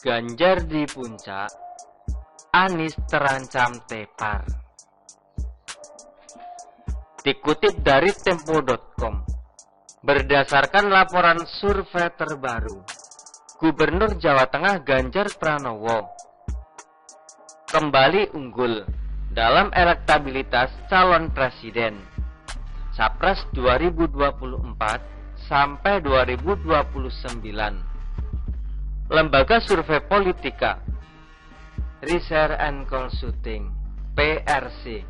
Ganjar di puncak, Anies terancam tepar. Dikutip dari Tempo.com, berdasarkan laporan survei terbaru, Gubernur Jawa Tengah Ganjar Pranowo kembali unggul dalam elektabilitas calon presiden Capres 2024 sampai 2029. Lembaga Survei Politika Research and Consulting (PRC)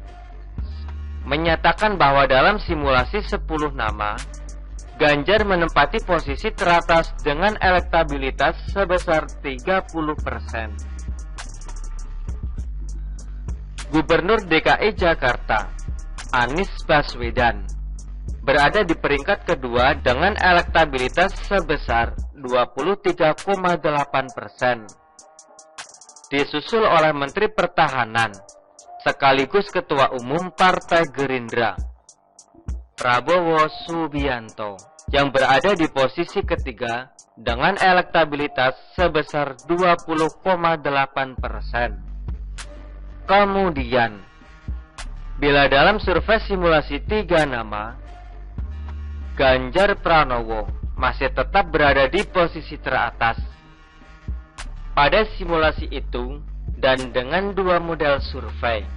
menyatakan bahwa dalam simulasi 10 nama, Ganjar menempati posisi teratas dengan elektabilitas sebesar 30%. Gubernur DKI Jakarta, Anies Baswedan, berada di peringkat kedua dengan elektabilitas sebesar 23,8%. Disusul oleh Menteri Pertahanan sekaligus Ketua Umum Partai Gerindra, Prabowo Subianto, yang berada di posisi ketiga dengan elektabilitas sebesar 20,8%. Kemudian, bila dalam survei simulasi 3 nama, Ganjar Pranowo masih tetap berada di posisi teratas. Pada simulasi itu dan dengan 2 model survei,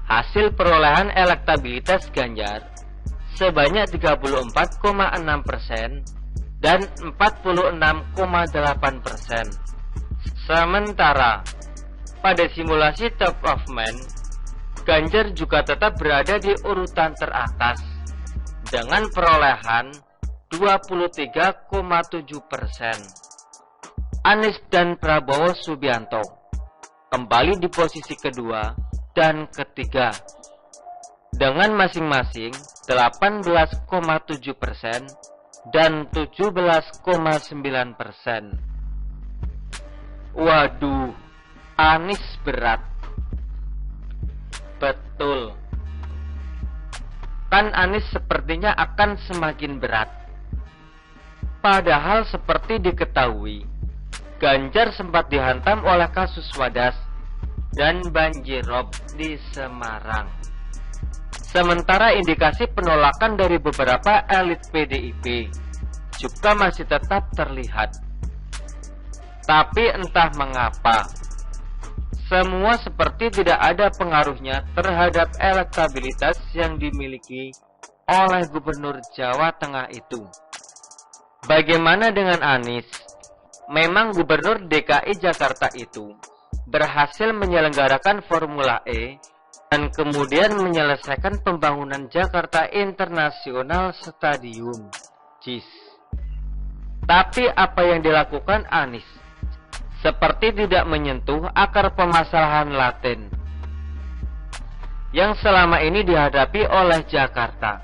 hasil perolehan elektabilitas Ganjar sebanyak 34,6% dan 46,8%. Sementara pada simulasi top of mind, Ganjar juga tetap berada di urutan teratas dengan perolehan 23,7%. Anies dan Prabowo Subianto kembali di posisi kedua dan ketiga dengan masing-masing 18,7% dan 17,9%. Waduh, Anies berat. Betul. Kan Anies sepertinya akan semakin berat. Padahal seperti diketahui, Ganjar sempat dihantam oleh kasus wadas dan banjirop di Semarang. Sementara indikasi penolakan dari beberapa elit PDIP juga masih tetap terlihat. Tapi entah mengapa, semua seperti tidak ada pengaruhnya terhadap elektabilitas yang dimiliki oleh Gubernur Jawa Tengah itu. Bagaimana dengan Anies? Memang Gubernur DKI Jakarta itu berhasil menyelenggarakan Formula E dan kemudian menyelesaikan pembangunan Jakarta International Stadium (JIS). Tapi apa yang dilakukan Anies seperti tidak menyentuh akar permasalahan laten yang selama ini dihadapi oleh Jakarta.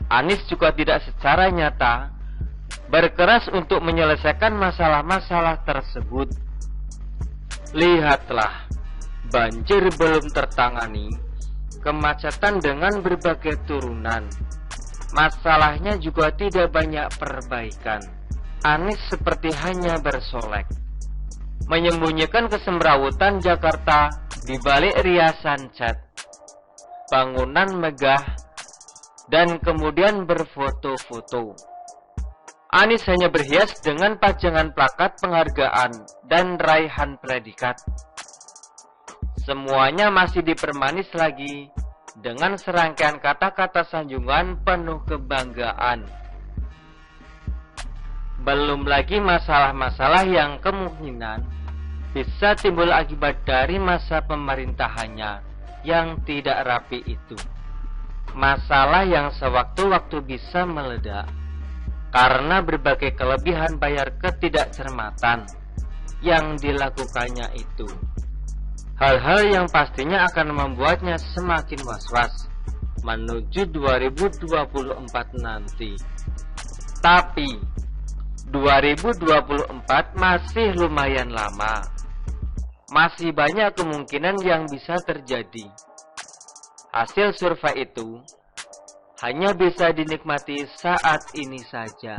Anies juga tidak secara nyata berkeras untuk menyelesaikan masalah-masalah tersebut. Lihatlah, banjir belum tertangani, kemacetan dengan berbagai turunan, masalahnya juga tidak banyak perbaikan. Anies seperti hanya bersolek, menyembunyikan kesemrawutan Jakarta di balik riasan cat, bangunan megah, dan kemudian berfoto-foto. Anies hanya berhias dengan pajangan plakat penghargaan dan raihan predikat. Semuanya masih dipermanis lagi dengan serangkaian kata-kata sanjungan penuh kebanggaan. Belum lagi masalah-masalah yang kemungkinan bisa timbul akibat dari masa pemerintahannya yang tidak rapi itu. Masalah yang sewaktu-waktu bisa meledak karena berbagai kelebihan bayar ketidakcermatan yang dilakukannya itu. Hal-hal yang pastinya akan membuatnya semakin was-was menuju 2024 nanti. Tapi 2024 masih lumayan lama. Masih banyak kemungkinan yang bisa terjadi. Hasil survei itu hanya bisa dinikmati saat ini saja.